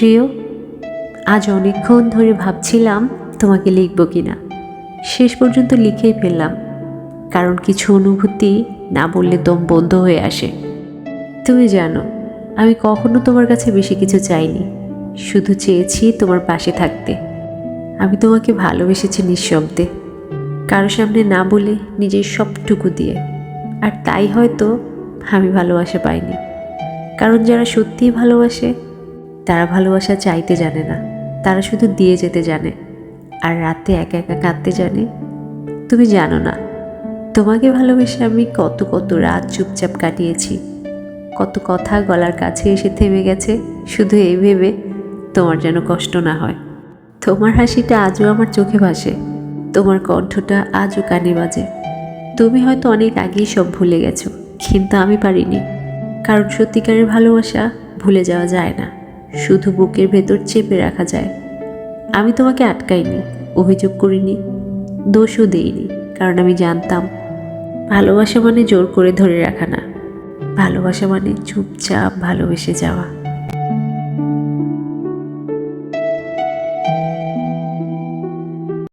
প্রিয়, আজ অনেকক্ষণ ধরে ভাবছিলাম তোমাকে লিখব কিনা। শেষ পর্যন্ত লিখেই ফেললাম, কারণ কিছু অনুভূতি না বললে দম বন্ধ হয়ে আসে। তুমি জানো, আমি কখনো তোমার কাছে বেশি কিছু চাইনি, শুধু চেয়েছি তোমার পাশে থাকতে। আমি তোমাকে ভালোবেসেছি নিঃশব্দে, কারো সামনে না বলে নিজের সবটুকু দিয়ে। আর তাই হয়তো আমি ভালোবাসা পাইনি, কারণ যারা সত্যিই ভালোবাসে তারা ভালোবাসা চাইতে জানে না, তারা শুধু দিয়ে যেতে জানে, আর রাতে একা একা কাঁদতে জানে। তুমি জানো না, তোমাকে ভালোবেসে আমি কত কত রাত চুপচাপ কাটিয়েছি, কত কথা গলার কাছে এসে থেমে গেছে শুধু এই ভেবে তোমার যেন কষ্ট না হয়। তোমার হাসিটা আজও আমার চোখে ভাসে, তোমার কণ্ঠটা আজও কানে বাজে। তুমি হয়তো অনেক আগেই সব ভুলে গেছো, কিন্তু আমি পারিনি, কারণ সত্যিকারের ভালোবাসা ভুলে যাওয়া যায় না, শুধু বুকের ভেতর চেপে রাখা যায়। আমি তোমাকে আটকাইনি, অভিযোগ করিনি, দোষও দেইনি, কারণ আমি জানতাম ভালোবাসা মানে জোর করে ধরে রাখা না, ভালোবাসা মানে চুপচাপ ভালোবেসে যাওয়া।